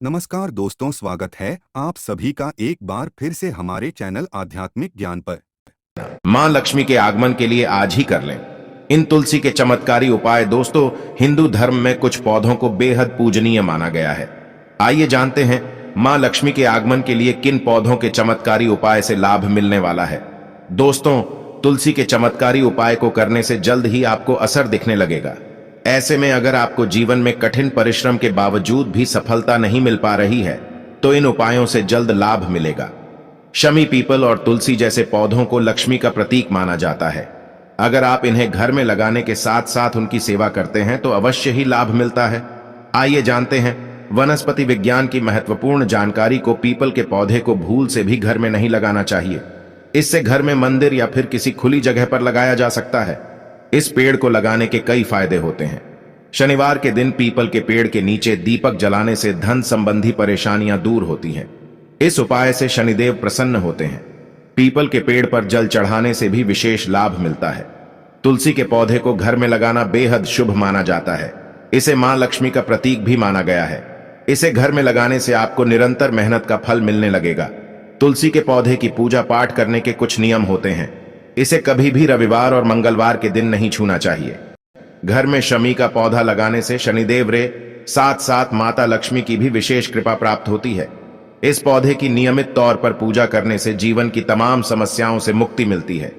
नमस्कार दोस्तों, स्वागत है आप सभी का एक बार फिर से हमारे चैनल आध्यात्मिक ज्ञान पर। मां लक्ष्मी के आगमन के लिए आज ही कर लें इन तुलसी के चमत्कारी उपाय। दोस्तों, हिंदू धर्म में कुछ पौधों को बेहद पूजनीय माना गया है। आइए जानते हैं मां लक्ष्मी के आगमन के लिए किन पौधों के चमत्कारी उपाय से लाभ मिलने वाला है। दोस्तों, तुलसी के चमत्कारी उपाय को करने से जल्द ही आपको असर दिखने लगेगा। ऐसे में अगर आपको जीवन में कठिन परिश्रम के बावजूद भी सफलता नहीं मिल पा रही है, तो इन उपायों से जल्द लाभ मिलेगा। शमी, पीपल और तुलसी जैसे पौधों को लक्ष्मी का प्रतीक माना जाता है। अगर आप इन्हें घर में लगाने के साथ साथ उनकी सेवा करते हैं तो अवश्य ही लाभ मिलता है। आइए जानते हैं वनस्पति विज्ञान की महत्वपूर्ण जानकारी को। पीपल के पौधे को भूल से भी घर में नहीं लगाना चाहिए। इससे घर में मंदिर या फिर किसी खुली जगह पर लगाया जा सकता है। इस पेड़ को लगाने के कई फायदे होते हैं। शनिवार के दिन पीपल के पेड़ के नीचे दीपक जलाने से धन संबंधी परेशानियां दूर होती हैं। इस उपाय से शनिदेव प्रसन्न होते हैं। पीपल के पेड़ पर जल चढ़ाने से भी विशेष लाभ मिलता है। तुलसी के पौधे को घर में लगाना बेहद शुभ माना जाता है। इसे मां लक्ष्मी का प्रतीक भी माना गया है। इसे घर में लगाने से आपको निरंतर मेहनत का फल मिलने लगेगा। तुलसी के पौधे की पूजा पाठ करने के कुछ नियम होते हैं। इसे कभी भी रविवार और मंगलवार के दिन नहीं छूना चाहिए। घर में शमी का पौधा लगाने से शनिदेव रे साथ साथ माता लक्ष्मी की भी विशेष कृपा प्राप्त होती है। इस पौधे की नियमित तौर पर पूजा करने से जीवन की तमाम समस्याओं से मुक्ति मिलती है।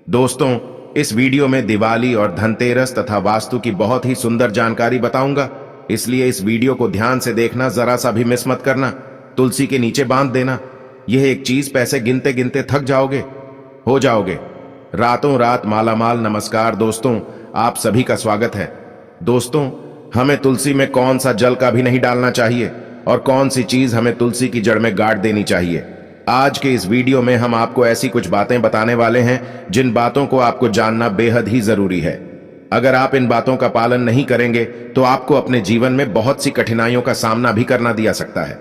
दोस्तों, इस वीडियो में दिवाली और धनतेरस तथा वास्तु की बहुत ही सुंदर जानकारी बताऊंगा, इसलिए इस वीडियो को ध्यान से देखना, जरा सा भी मिस मत करना। तुलसी के नीचे बांध देना। यह एक चीज पैसे गिनते गिनते थक जाओगे, हो जाओगे रातों रात मालामाल। नमस्कार दोस्तों, आप सभी का स्वागत है। दोस्तों, हमें तुलसी में कौन सा जल का भी नहीं डालना चाहिए और कौन सी चीज हमें तुलसी की जड़ में गाड़ देनी चाहिए। आज के इस वीडियो में हम आपको ऐसी कुछ बातें बताने वाले हैं जिन बातों को आपको जानना बेहद ही जरूरी है। अगर आप इन बातों का पालन नहीं करेंगे तो आपको अपने जीवन में बहुत सी कठिनाइयों का सामना भी करना दिया सकता है।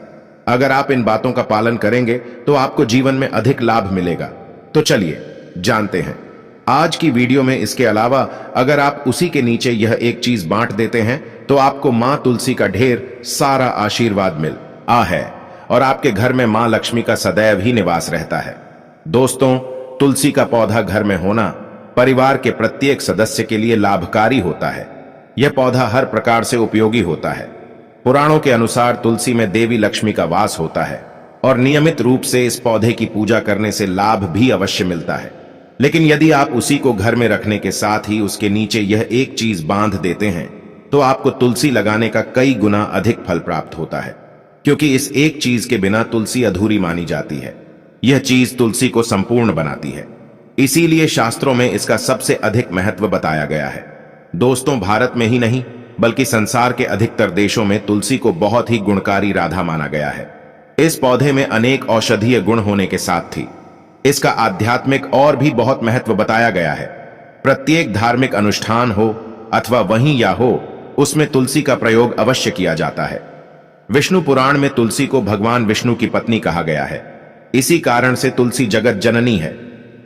अगर आप इन बातों का पालन करेंगे तो आपको जीवन में अधिक लाभ मिलेगा। तो चलिए जानते हैं आज की वीडियो में। इसके अलावा अगर आप उसी के नीचे यह एक चीज बांट देते हैं तो आपको मां तुलसी का ढेर सारा आशीर्वाद मिल आ है और आपके घर में मां लक्ष्मी का सदैव ही निवास रहता है। दोस्तों, तुलसी का पौधा घर में होना परिवार के प्रत्येक सदस्य के लिए लाभकारी होता है। यह पौधा हर प्रकार से उपयोगी होता है। पुराणों के अनुसार तुलसी में देवी लक्ष्मी का वास होता है और नियमित रूप से इस पौधे की पूजा करने से लाभ भी अवश्य मिलता है। लेकिन यदि आप उसी को घर में रखने के साथ ही उसके नीचे यह एक चीज बांध देते हैं तो आपको तुलसी लगाने का कई गुना अधिक फल प्राप्त होता है, क्योंकि इस एक चीज के बिना तुलसी अधूरी मानी जाती है। यह चीज तुलसी को संपूर्ण बनाती है। इसीलिए शास्त्रों में इसका सबसे अधिक महत्व बताया गया है। दोस्तों, भारत में ही नहीं बल्कि संसार के अधिकतर देशों में तुलसी को बहुत ही गुणकारी राधा माना गया है। इस पौधे में अनेक औषधीय गुण होने के साथ ही इसका आध्यात्मिक और भी बहुत महत्व बताया गया है। प्रत्येक धार्मिक अनुष्ठान हो अथवा वहीं या हो, उसमें तुलसी का प्रयोग अवश्य किया जाता है। विष्णु पुराण में तुलसी को भगवान विष्णु की पत्नी कहा गया है। इसी कारण से तुलसी जगत जननी है।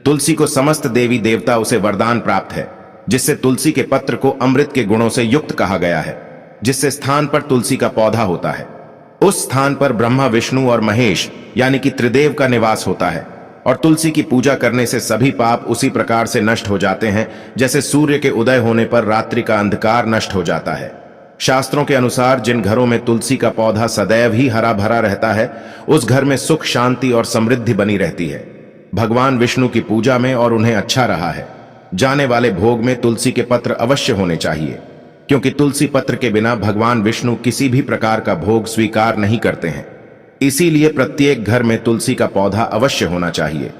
तुलसी को समस्त देवी देवता उसे वरदान प्राप्त है, जिससे तुलसी के पत्र को अमृत के गुणों से युक्त कहा गया है। जिससे स्थान पर तुलसी का पौधा होता है उस स्थान पर ब्रह्मा, विष्णु और महेश यानी कि त्रिदेव का निवास होता है। और तुलसी की पूजा करने से सभी पाप उसी प्रकार से नष्ट हो जाते हैं जैसे सूर्य के उदय होने पर रात्रि का अंधकार नष्ट हो जाता है। शास्त्रों के अनुसार जिन घरों में तुलसी का पौधा सदैव ही हरा भरा रहता है उस घर में सुख, शांति और समृद्धि बनी रहती है। भगवान विष्णु की पूजा में और उन्हें अच्छा रहा है जाने वाले भोग में तुलसी के पत्र अवश्य होने चाहिए, क्योंकि तुलसी पत्र के बिना भगवान विष्णु किसी भी प्रकार का भोग स्वीकार नहीं करते हैं। इसीलिए प्रत्येक घर में तुलसी का पौधा अवश्य होना चाहिए।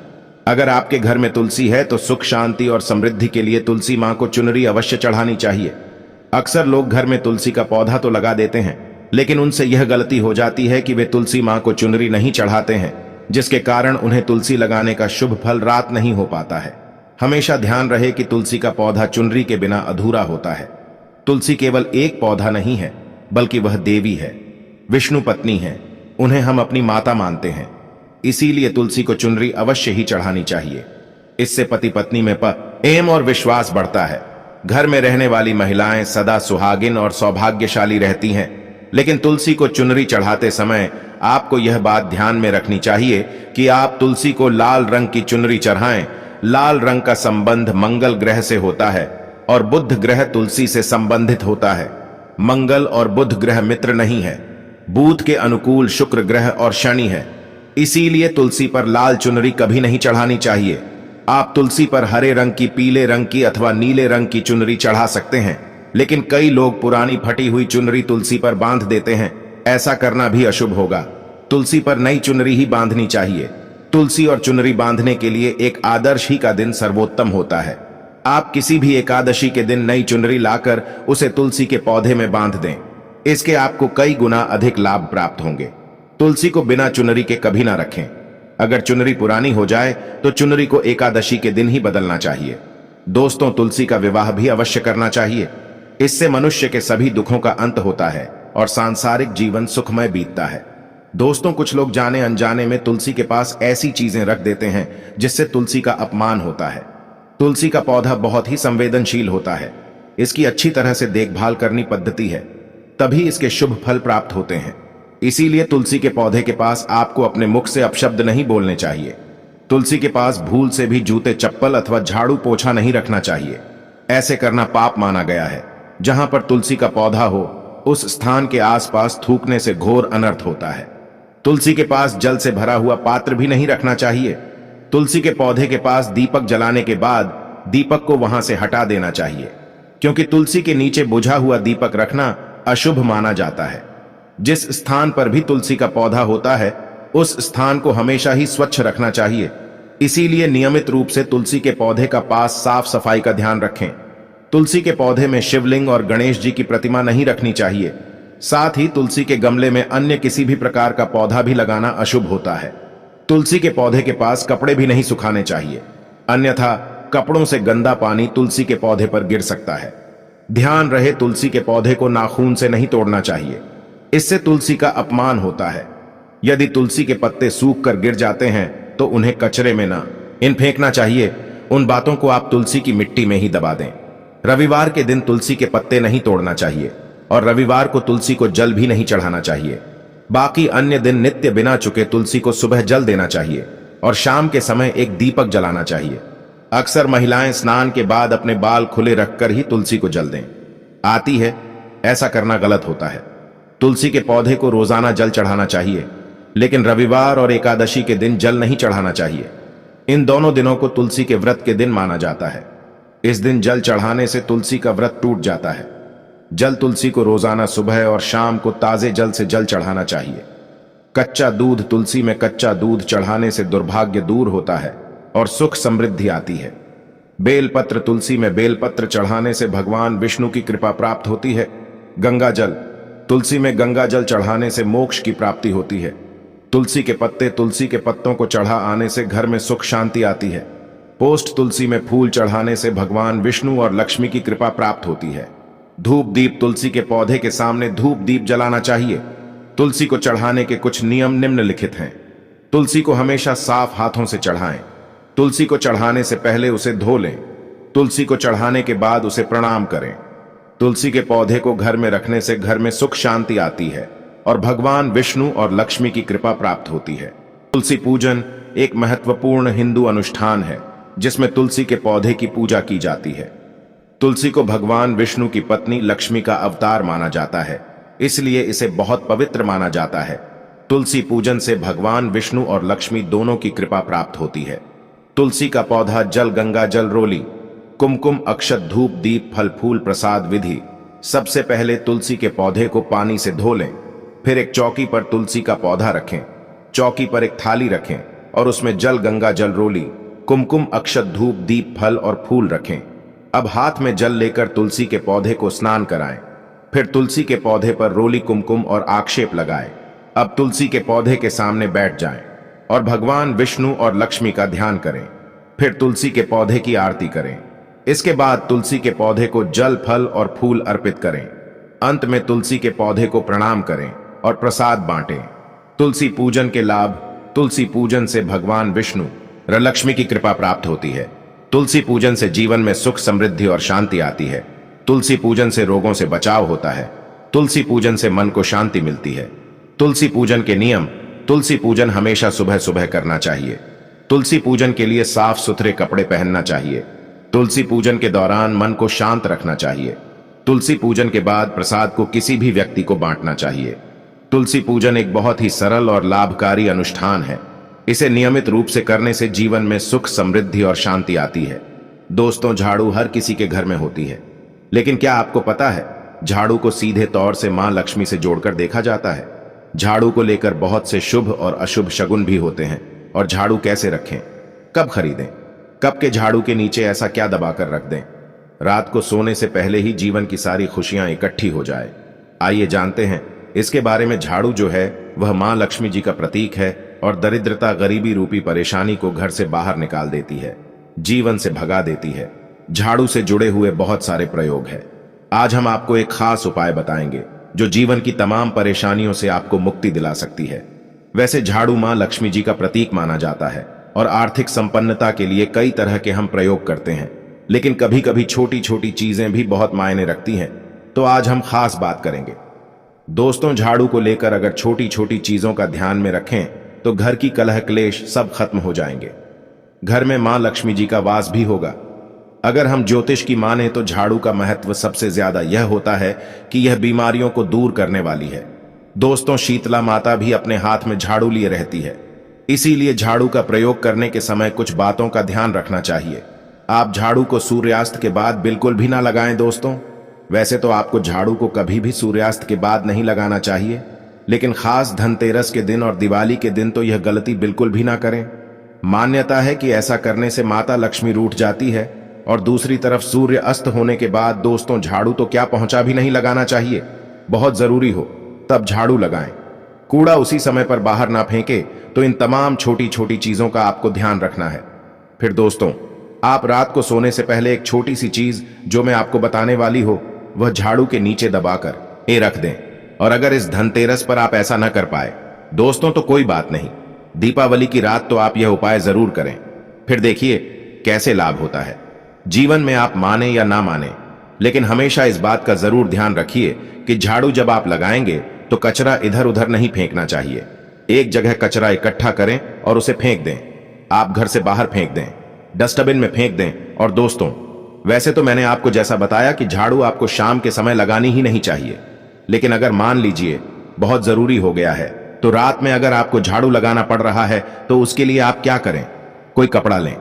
अगर आपके घर में तुलसी है तो सुख, शांति और समृद्धि के लिए तुलसी मां को चुनरी अवश्य चढ़ानी चाहिए। अक्सर लोग घर में तुलसी का पौधा तो लगा देते हैं, लेकिन उनसे यह गलती हो जाती है कि वे तुलसी मां को चुनरी नहीं चढ़ाते हैं, जिसके कारण उन्हें तुलसी लगाने का शुभ फल प्राप्त नहीं हो पाता है। हमेशा ध्यान रहे कि तुलसी का पौधा चुनरी के बिना अधूरा होता है। तुलसी केवल एक पौधा नहीं है, बल्कि वह देवी है, विष्णु पत्नी है। उन्हें हम अपनी माता मानते हैं। इसीलिए तुलसी को चुनरी अवश्य ही चढ़ानी चाहिए। इससे पति पत्नी में प्रेम और विश्वास बढ़ता है। घर में रहने वाली महिलाएं सदा सुहागिन और सौभाग्यशाली रहती हैं। लेकिन तुलसी को चुनरी चढ़ाते समय आपको यह बात ध्यान में रखनी चाहिए कि आप तुलसी को लाल रंग की चुनरी चढ़ाएं। लाल रंग का संबंध मंगल ग्रह से होता है और बुध ग्रह तुलसी से संबंधित होता है। मंगल और बुध ग्रह मित्र नहीं है। बुध के अनुकूल शुक्र ग्रह और शनि है। इसीलिए तुलसी पर लाल चुनरी कभी नहीं चढ़ानी चाहिए। आप तुलसी पर हरे रंग की, पीले रंग की अथवा नीले रंग की चुनरी चढ़ा सकते हैं, लेकिन कई लोग पुरानी फटी हुई चुनरी तुलसी पर बांध देते हैं। ऐसा करना भी अशुभ होगा। तुलसी पर नई चुनरी ही बांधनी चाहिए। तुलसी और चुनरी बांधने के लिए एक आदर्श ही का दिन सर्वोत्तम होता है। आप किसी भी एकादशी के दिन नई चुनरी लाकर उसे तुलसी के पौधे में बांध दें। इसके आपको कई गुना अधिक लाभ प्राप्त होंगे। तुलसी को बिना चुनरी के कभी ना रखें। अगर चुनरी पुरानी हो जाए तो चुनरी को एकादशी के दिन ही बदलना चाहिए। दोस्तों, तुलसी का विवाह भी अवश्य करना चाहिए। इससे मनुष्य के सभी दुखों का अंत होता है और सांसारिक जीवन सुखमय बीतता है। दोस्तों, कुछ लोग जाने अनजाने में तुलसी के पास ऐसी चीजें रख देते हैं जिससे तुलसी का अपमान होता है। तुलसी का पौधा बहुत ही संवेदनशील होता है। इसकी अच्छी तरह से देखभाल करनी पद्धति है, तभी इसके शुभ फल प्राप्त होते हैं। इसीलिए तुलसी के पौधे के पास आपको अपने मुख से अपशब्द नहीं बोलने चाहिए। तुलसी के पास भूल से भी जूते, चप्पल अथवा झाड़ू पोछा नहीं रखना चाहिए। ऐसे करना पाप माना गया है। जहां पर तुलसी का पौधा हो उस स्थान के आसपास थूकने से घोर अनर्थ होता है। तुलसी के पास जल से भरा हुआ पात्र भी नहीं रखना चाहिए। तुलसी के पौधे के पास दीपक जलाने के बाद दीपक को वहां से हटा देना चाहिए, क्योंकि तुलसी के नीचे बुझा हुआ दीपक रखना अशुभ माना जाता है। जिस स्थान पर भी तुलसी का पौधा होता है उस स्थान को हमेशा ही स्वच्छ रखना चाहिए। इसीलिए नियमित रूप से तुलसी के पौधे का पास साफ सफाई का ध्यान रखें। तुलसी के पौधे में शिवलिंग और गणेश जी की प्रतिमा नहीं रखनी चाहिए। साथ ही तुलसी के गमले में अन्य किसी भी प्रकार का पौधा भी लगाना अशुभ होता है। तुलसी के पौधे के पास कपड़े भी नहीं सुखाने चाहिए, अन्यथा कपड़ों से गंदा पानी तुलसी के पौधे पर गिर सकता है। ध्यान रहे, तुलसी के पौधे को नाखून से नहीं तोड़ना चाहिए। इससे तुलसी का अपमान होता है। यदि तुलसी के पत्ते सूख कर गिर जाते हैं तो उन्हें कचरे में ना इन फेंकना चाहिए। उन बातों को आप तुलसी की मिट्टी में ही दबा दें। रविवार के दिन तुलसी के पत्ते नहीं तोड़ना चाहिए और रविवार को तुलसी को जल भी नहीं चढ़ाना चाहिए। बाकी अन्य दिन नित्य बिना चुके तुलसी को सुबह जल देना चाहिए और शाम के समय एक दीपक जलाना चाहिए। अक्सर महिलाएं स्नान के बाद अपने बाल खुले रखकर ही तुलसी को जल दें आती है। ऐसा करना गलत होता है। तुलसी के पौधे को रोजाना जल चढ़ाना चाहिए, लेकिन रविवार और एकादशी के दिन जल नहीं चढ़ाना चाहिए। इन दोनों दिनों को तुलसी के व्रत के दिन माना जाता है। इस दिन जल चढ़ाने से तुलसी का व्रत टूट जाता है। जल तुलसी को रोजाना सुबह और शाम को ताजे जल से जल चढ़ाना चाहिए। कच्चा दूध, तुलसी में कच्चा दूध चढ़ाने से दुर्भाग्य दूर होता है और सुख समृद्धि आती है। बेलपत्र, तुलसी में बेलपत्र चढ़ाने से भगवान विष्णु की कृपा प्राप्त होती है। गंगा जल, तुलसी में गंगा जल चढ़ाने से मोक्ष की प्राप्ति होती है। तुलसी के पत्ते, तुलसी के पत्तों को चढ़ा आने से घर में सुख शांति आती है। पोस्ट, तुलसी में फूल चढ़ाने से भगवान विष्णु और लक्ष्मी की कृपा प्राप्त होती है। धूप दीप, तुलसी के पौधे के सामने धूप दीप जलाना चाहिए। तुलसी को चढ़ाने के कुछ नियम निम्नलिखित हैं। तुलसी को हमेशा साफ हाथों से चढ़ाएं। तुलसी को चढ़ाने से पहले उसे धो लें। तुलसी को चढ़ाने के बाद उसे प्रणाम करें। तुलसी के पौधे को घर में रखने से घर में सुख शांति आती है और भगवान विष्णु और लक्ष्मी की कृपा प्राप्त होती है। तुलसी पूजन एक महत्वपूर्ण हिंदू अनुष्ठान है जिसमें तुलसी के पौधे की पूजा की जाती है। तुलसी को भगवान विष्णु की पत्नी लक्ष्मी का अवतार माना जाता है, इसलिए इसे बहुत पवित्र माना जाता है। तुलसी पूजन से भगवान विष्णु और लक्ष्मी दोनों की कृपा प्राप्त होती है। तुलसी का पौधा जल, गंगा जल, रोली, कुमकुम, अक्षत, धूप, दीप, फल फूल, प्रसाद विधि। सबसे पहले तुलसी के पौधे को पानी से धो लें। फिर एक चौकी पर तुलसी का पौधा रखें। चौकी पर एक थाली रखें और उसमें जल, गंगा जल, रोली, कुमकुम, अक्षत, धूप, दीप, फल और फूल रखें। अब हाथ में जल लेकर तुलसी के पौधे को स्नान कराएं। फिर तुलसी के पौधे पर रोली, कुमकुम और आक्षेप लगाएं। अब तुलसी के पौधे के सामने बैठ जाएं और भगवान विष्णु और लक्ष्मी का ध्यान करें। फिर तुलसी के पौधे की आरती करें। इसके बाद तुलसी के पौधे को जल, फल और फूल अर्पित करें। अंत में तुलसी के पौधे को प्रणाम करें और प्रसाद बांटें। तुलसी पूजन के लाभ। तुलसी पूजन से भगवान विष्णु और लक्ष्मी की कृपा प्राप्त होती है। तुलसी पूजन से जीवन में सुख, समृद्धि और शांति आती है। तुलसी पूजन से रोगों से बचाव होता है। तुलसी पूजन से मन को शांति मिलती है। तुलसी पूजन के नियम। तुलसी पूजन हमेशा सुबह सुबह करना चाहिए। तुलसी पूजन के लिए साफ सुथरे कपड़े पहनना चाहिए। तुलसी पूजन के दौरान मन को शांत रखना चाहिए। तुलसी पूजन के बाद प्रसाद को किसी भी व्यक्ति को बांटना चाहिए। तुलसी पूजन एक बहुत ही सरल और लाभकारी अनुष्ठान है। इसे नियमित रूप से करने से जीवन में सुख, समृद्धि और शांति आती है। दोस्तों, झाड़ू हर किसी के घर में होती है, लेकिन क्या आपको पता है झाड़ू को सीधे तौर से मां लक्ष्मी से जोड़कर देखा जाता है। झाड़ू को लेकर बहुत से शुभ और अशुभ शगुन भी होते हैं। और झाड़ू कैसे रखें, कब खरीदें, कब के झाड़ू के नीचे ऐसा क्या दबाकर रख दें रात को सोने से पहले ही जीवन की सारी खुशियां इकट्ठी हो जाए। आइए जानते हैं इसके बारे में। झाड़ू जो है वह मां लक्ष्मी जी का प्रतीक है और दरिद्रता, गरीबी रूपी परेशानी को घर से बाहर निकाल देती है, जीवन से भगा देती है। झाड़ू से जुड़े हुए बहुत सारे प्रयोग हैं। आज हम आपको एक खास उपाय बताएंगे जो जीवन की तमाम परेशानियों से आपको मुक्ति दिला सकती है। वैसे झाड़ू मां लक्ष्मी जी का प्रतीक माना जाता है और आर्थिक संपन्नता के लिए कई तरह के हम प्रयोग करते हैं, लेकिन कभी कभी छोटी छोटी चीजें भी बहुत मायने रखती हैं। तो आज हम खास बात करेंगे। दोस्तों, झाड़ू को लेकर अगर छोटी छोटी चीजों का ध्यान में रखें तो घर की कलह क्लेश सब खत्म हो जाएंगे। घर में मां लक्ष्मी जी का वास भी होगा। अगर हम ज्योतिष की माने तो झाड़ू का महत्व सबसे ज्यादा यह होता है कि यह बीमारियों को दूर करने वाली है। दोस्तों, शीतला माता भी अपने हाथ में झाड़ू लिए रहती है। इसीलिए झाड़ू का प्रयोग करने के समय कुछ बातों का ध्यान रखना चाहिए। आप झाड़ू को सूर्यास्त के बाद बिल्कुल भी ना लगाएं दोस्तों। वैसे तो आपको झाड़ू को कभी भी सूर्यास्त के बाद नहीं लगाना चाहिए, लेकिन खास धनतेरस के दिन और दिवाली के दिन तो यह गलती बिल्कुल भी ना करें। मान्यता है कि ऐसा करने से माता लक्ष्मी रूठ जाती है। और दूसरी तरफ सूर्य अस्त होने के बाद दोस्तों झाड़ू तो क्या पहुंचा भी नहीं लगाना चाहिए। बहुत जरूरी हो तब झाड़ू लगाएं। कूड़ा उसी समय पर बाहर ना फेंके। तो इन तमाम छोटी छोटी चीजों का आपको ध्यान रखना है। फिर दोस्तों, आप रात को सोने से पहले एक छोटी सी चीज जो मैं आपको बताने वाली हो वह झाड़ू के नीचे दबाकर रख दें। और अगर इस धनतेरस पर आप ऐसा न कर पाए दोस्तों तो कोई बात नहीं, दीपावली की रात तो आप यह उपाय जरूर करें। फिर देखिए कैसे लाभ होता है। जीवन में आप माने या ना माने, लेकिन हमेशा इस बात का जरूर ध्यान रखिए कि झाड़ू जब आप लगाएंगे तो कचरा इधर उधर नहीं फेंकना चाहिए। एक जगह कचरा इकट्ठा करें और उसे फेंक दें। आप घर से बाहर फेंक दें, डस्टबिन में फेंक दें। और दोस्तों, वैसे तो मैंने आपको जैसा बताया कि झाड़ू आपको शाम के समय लगानी ही नहीं चाहिए, लेकिन अगर मान लीजिए बहुत जरूरी हो गया है तो रात में अगर आपको झाड़ू लगाना पड़ रहा है तो उसके लिए आप क्या करें, कोई कपड़ा लें।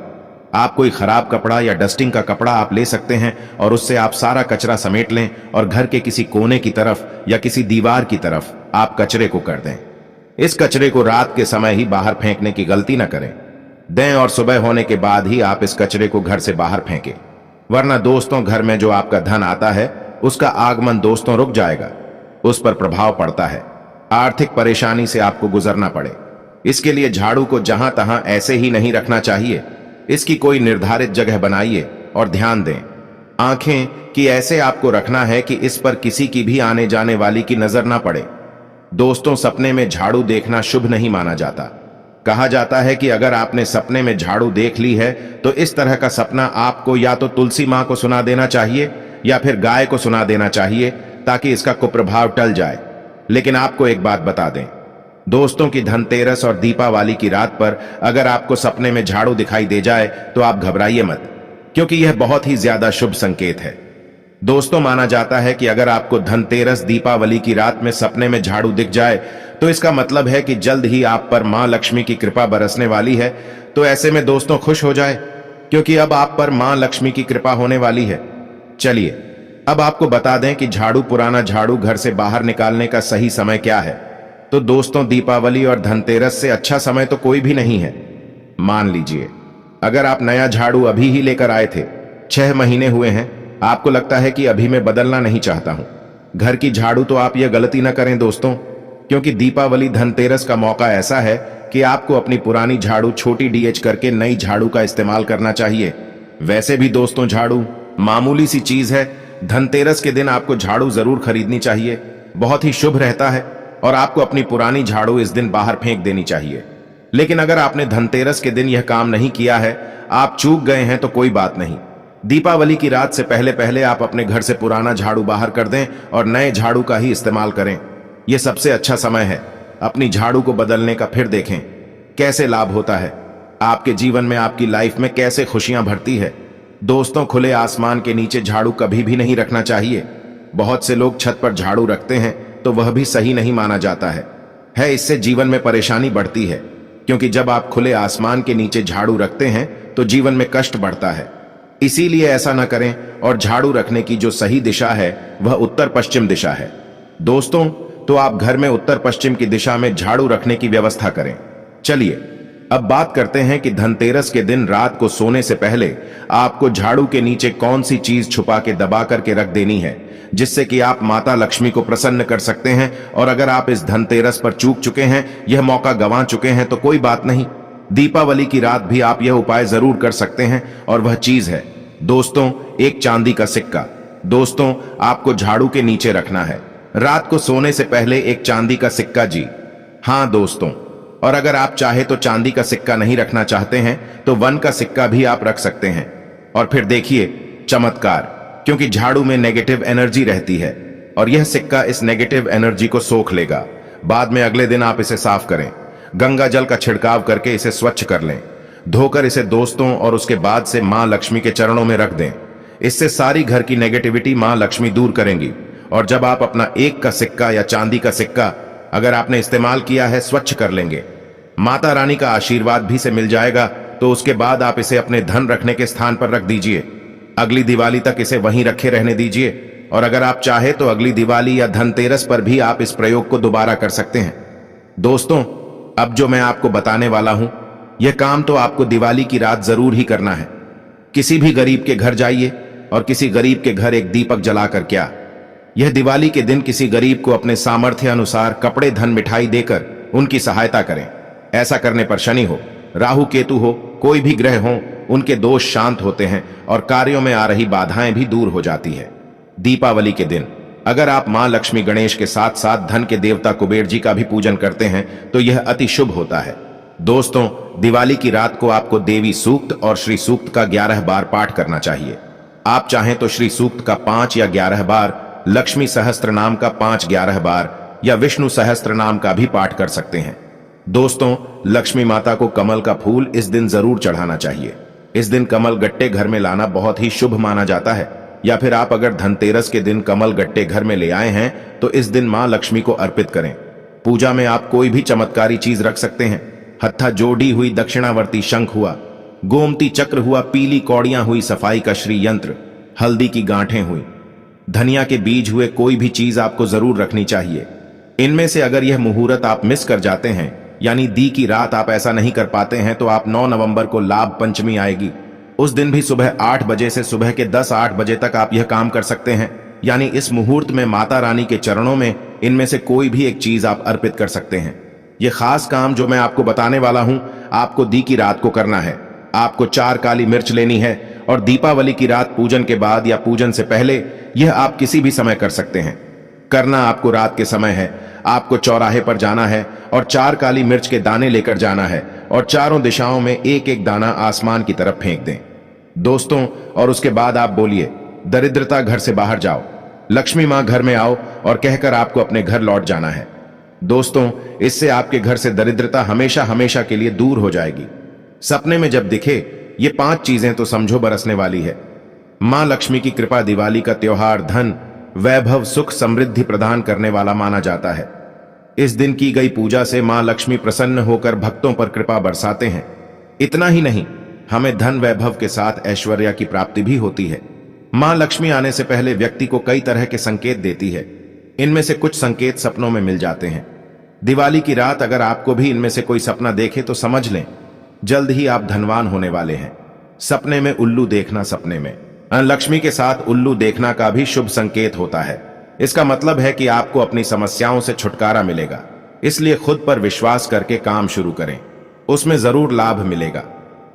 आप कोई खराब कपड़ा या डस्टिंग का कपड़ा आप ले सकते हैं और उससे आप सारा कचरा समेट लें और घर के किसी कोने की तरफ या किसी दीवार की तरफ आप कचरे को कर दें। इस कचरे को रात के समय ही बाहर फेंकने की गलती न करें दें और सुबह होने के बाद ही आप इस कचरे को घर से बाहर फेंकें, वरना दोस्तों घर में जो आपका धन आता है उसका आगमन दोस्तों रुक जाएगा, उस पर प्रभाव पड़ता है, आर्थिक परेशानी से आपको गुजरना पड़े। इसके लिए झाड़ू को जहां तहां ऐसे ही नहीं रखना चाहिए। इसकी कोई निर्धारित जगह बनाइए और ध्यान दें। आंखें कि ऐसे आपको रखना है कि इस पर किसी की भी आने जाने वाली की नजर ना पड़े। दोस्तों, सपने में झाड़ू देखना शुभ नहीं माना जाता। कहा जाता है कि अगर आपने सपने में झाड़ू देख ली है तो इस तरह का सपना आपको या तो तुलसी मां को सुना देना चाहिए या फिर गाय को सुना देना चाहिए ताकि इसका कुप्रभाव टल जाए। लेकिन आपको एक बात बता दें दोस्तों कि धनतेरस और दीपावली की रात पर अगर आपको सपने में झाड़ू दिखाई दे जाए तो आप घबराइए मत, क्योंकि यह बहुत ही ज्यादा शुभ संकेत है। दोस्तों, माना जाता है कि अगर आपको धनतेरस दीपावली की रात में सपने में झाड़ू दिख जाए तो इसका मतलब है कि जल्द ही आप पर मां लक्ष्मी की कृपा बरसने वाली है। तो ऐसे में दोस्तों खुश हो जाए, क्योंकि अब आप पर मां लक्ष्मी की कृपा होने वाली है। चलिए अब आपको बता दें कि झाड़ू, पुराना झाड़ू घर से बाहर निकालने का सही समय क्या है। तो दोस्तों, दीपावली और धनतेरस से अच्छा समय तो कोई भी नहीं है। मान लीजिए अगर आप नया झाड़ू अभी ही लेकर आए थे, 6 महीने हुए हैं, आपको लगता है कि अभी मैं बदलना नहीं चाहता हूं घर की झाड़ू, तो आप यह गलती ना करें दोस्तों, क्योंकि दीपावली धनतेरस का मौका ऐसा है कि आपको अपनी पुरानी झाड़ू छोटी डीएच करके नई झाड़ू का इस्तेमाल करना चाहिए। वैसे भी दोस्तों झाड़ू मामूली सी चीज है, धनतेरस के दिन आपको झाड़ू जरूर खरीदनी चाहिए, बहुत ही शुभ रहता है और आपको अपनी पुरानी झाड़ू इस दिन बाहर फेंक देनी चाहिए। लेकिन अगर आपने धनतेरस के दिन यह काम नहीं किया है, आप चूक गए हैं तो कोई बात नहीं, दीपावली की रात से पहले पहले आप अपने घर से पुराना झाड़ू बाहर कर दें और नए झाड़ू का ही इस्तेमाल करें। यह सबसे अच्छा समय है। अपनी झाड़ू को बदलने का फिर देखें कैसे लाभ होता है, आपके जीवन में, आपकी लाइफ में कैसे खुशियां भरती है। दोस्तों, खुले आसमान के नीचे झाड़ू कभी भी नहीं रखना चाहिए। बहुत से लोग छत पर झाड़ू रखते हैं तो वह भी सही नहीं माना जाता है। इससे जीवन में परेशानी बढ़ती है, क्योंकि जब आप खुले आसमान के नीचे झाड़ू रखते हैं तो जीवन में कष्ट बढ़ता है। इसीलिए ऐसा न करें और झाड़ू रखने की जो सही दिशा है वह उत्तर पश्चिम दिशा है। दोस्तों, तो आप घर में उत्तर पश्चिम की दिशा में झाड़ू रखने की व्यवस्था करें। चलिए अब बात करते हैं कि धनतेरस के दिन रात को सोने से पहले आपको झाड़ू के नीचे कौन सी चीज छुपा के दबा करके रख देनी है, जिससे कि आप माता लक्ष्मी को प्रसन्न कर सकते हैं। और अगर आप इस धनतेरस पर चूक चुके हैं, यह मौका गंवा चुके हैं, तो कोई बात नहीं, दीपावली की रात भी आप यह उपाय जरूर कर सकते हैं। और वह चीज है दोस्तों, एक चांदी का सिक्का। दोस्तों, आपको झाड़ू के नीचे रखना है रात को सोने से पहले एक चांदी का सिक्का। जी हां दोस्तों, और अगर आप चाहे तो चांदी का सिक्का नहीं रखना चाहते हैं तो वन का सिक्का भी आप रख सकते हैं। और फिर देखिए चमत्कार, क्योंकि झाड़ू में नेगेटिव एनर्जी रहती है और यह सिक्का इस नेगेटिव एनर्जी को सोख लेगा। बाद में अगले दिन आप इसे साफ करें, गंगा जल का छिड़काव करके इसे स्वच्छ कर लें, धोकर इसे दोस्तों, और उसके बाद से मां लक्ष्मी के चरणों में रख दें। इससे सारी घर की नेगेटिविटी मां लक्ष्मी दूर करेंगी। और जब आप अपना एक का सिक्का या चांदी का सिक्का अगर आपने इस्तेमाल किया है स्वच्छ कर लेंगे, माता रानी का आशीर्वाद भी से मिल जाएगा। तो उसके बाद आप इसे अपने धन रखने के स्थान पर रख दीजिए। अगली दिवाली तक इसे वहीं रखे रहने दीजिए। और अगर आप चाहे तो अगली दिवाली या धनतेरस पर भी आप इस प्रयोग को दोबारा कर सकते हैं। दोस्तों, अब जो मैं आपको बताने वाला हूं, यह काम तो आपको दिवाली की रात जरूर ही करना है। किसी भी गरीब के घर जाइए और किसी गरीब के घर एक दीपक जलाकर, क्या यह दिवाली के दिन किसी गरीब को अपने सामर्थ्य अनुसार कपड़े, धन, मिठाई देकर उनकी सहायता करें। ऐसा करने पर शनि हो, राहु केतु हो, कोई भी ग्रह हो, उनके दोष शांत होते हैं और कार्यों में आ रही बाधाएं भी दूर हो जाती है। दीपावली के दिन अगर आप मां लक्ष्मी, गणेश के साथ साथ धन के देवता कुबेर जी का भी पूजन करते हैं तो यह अति शुभ होता है। दोस्तों, दिवाली की रात को आपको देवी सूक्त और श्री सूक्त का 11 बार पाठ करना चाहिए। आप चाहें तो श्री सूक्त का 5 या 11 बार, लक्ष्मी सहस्त्र नाम का 5-11 बार या विष्णु सहस्त्र नाम का भी पाठ कर सकते हैं। दोस्तों, लक्ष्मी माता को कमल का फूल इस दिन जरूर चढ़ाना चाहिए। इस दिन कमल गट्टे घर में लाना बहुत ही शुभ माना जाता है। या फिर आप अगर धनतेरस के दिन कमल गट्टे घर में ले आए हैं तो इस दिन मां लक्ष्मी को अर्पित करें। पूजा में आप कोई भी चमत्कारी चीज रख सकते हैं। हत्था जोड़ी हुई दक्षिणावर्ती शंख हुआ, गोमती चक्र हुआ, पीली कौड़ियां हुई, सफाई का श्री यंत्र, हल्दी की गांठें हुई, धनिया के बीज हुए, कोई भी चीज आपको जरूर रखनी चाहिए। इनमें से अगर यह मुहूर्त आप मिस कर जाते हैं, यानी दी की रात आप ऐसा नहीं कर पाते हैं, तो आप 9 नवंबर को लाभ पंचमी आएगी, उस दिन भी सुबह 8 बजे से सुबह के 10-8 बजे तक आप यह काम कर सकते हैं। यानी इस मुहूर्त में माता रानी के चरणों में इनमें से कोई भी एक चीज आप अर्पित कर सकते हैं। यह खास काम जो मैं आपको बताने वाला हूं, आपको दी की रात को करना है। आपको 4 काली मिर्च लेनी है और दीपावली की रात पूजन के बाद या पूजन से पहले यह आप किसी भी समय कर सकते हैं। करना आपको रात के समय है। आपको चौराहे पर जाना है और 4 काली मिर्च के दाने लेकर जाना है और चारों दिशाओं में एक एक दाना आसमान की तरफ फेंक दें दोस्तों। और उसके बाद आप बोलिए, दरिद्रता घर से बाहर जाओ, लक्ष्मी मां घर में आओ, और कहकर आपको अपने घर लौट जाना है। दोस्तों, इससे आपके घर से दरिद्रता हमेशा हमेशा के लिए दूर हो जाएगी। सपने में जब दिखे ये 5 चीजें तो समझो बरसने वाली है। मां लक्ष्मी की कृपा दिवाली का त्योहार धन, वैभव, सुख, समृद्धि प्रदान करने वाला माना जाता है। इस दिन की गई पूजा से मां लक्ष्मी प्रसन्न होकर भक्तों पर कृपा बरसाते हैं। इतना ही नहीं, हमें धन वैभव के साथ ऐश्वर्य की प्राप्ति भी होती है। मां लक्ष्मी आने से पहले व्यक्ति को कई तरह के संकेत देती है। इनमें से कुछ संकेत सपनों में मिल जाते हैं। दिवाली की रात अगर आपको भी इनमें से कोई सपना देखे तो समझ लें जल्द ही आप धनवान होने वाले हैं। सपने में उल्लू देखना, सपने में लक्ष्मी के साथ उल्लू देखना का भी शुभ संकेत होता है। इसका मतलब है कि आपको अपनी समस्याओं से छुटकारा मिलेगा। इसलिए खुद पर विश्वास करके काम शुरू करें, उसमें जरूर लाभ मिलेगा।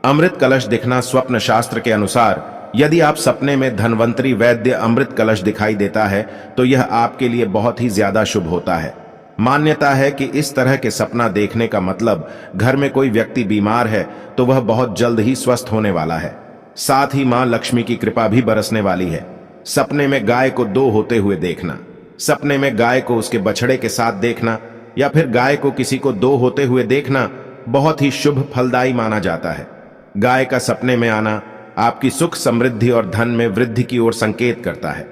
अमृत कलश दिखना, स्वप्न शास्त्र के अनुसार यदि आप सपने में धनवंतरी वैद्य अमृत कलश दिखाई देता है तो यह आपके लिए बहुत ही ज्यादा शुभ होता है। मान्यता है कि इस तरह के सपना देखने का मतलब घर में कोई व्यक्ति बीमार है तो वह बहुत जल्द ही स्वस्थ होने वाला है। साथ ही मां लक्ष्मी की कृपा भी बरसने वाली है। सपने में गाय को 2 होते हुए देखना, सपने में गाय को उसके बछड़े के साथ देखना या फिर गाय को किसी को 2 होते हुए देखना बहुत ही शुभ फलदायी माना जाता है। गाय का सपने में आना आपकी सुख समृद्धि और धन में वृद्धि की ओर संकेत करता है।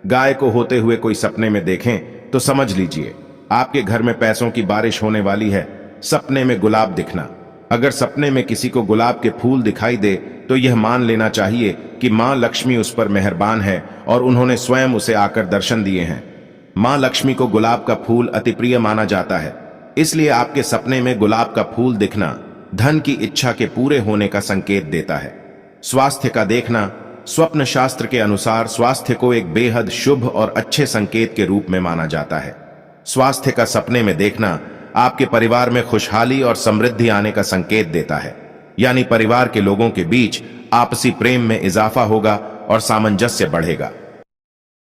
गाय को होते हुए कोई सपने में देखें तो समझ लीजिए आपके घर में पैसों की बारिश होने वाली है। सपने में गुलाब दिखना, अगर सपने में किसी को गुलाब के फूल दिखाई दे तो यह मान लेना चाहिए कि मां लक्ष्मी उस पर मेहरबान है और उन्होंने स्वयं उसे आकर दर्शन दिए हैं। मां लक्ष्मी को गुलाब का फूल अति प्रिय माना जाता है, इसलिए आपके सपने में गुलाब का फूल दिखना धन की इच्छा के पूरे होने का संकेत देता है। स्वास्थ्य का देखना, स्वप्न शास्त्र के अनुसार स्वास्थ्य को एक बेहद शुभ और अच्छे संकेत के रूप में माना जाता है। स्वास्थ्य का सपने में देखना आपके परिवार में खुशहाली और समृद्धि आने का संकेत देता है, यानी परिवार के लोगों के बीच आपसी प्रेम में इजाफा होगा और सामंजस्य बढ़ेगा।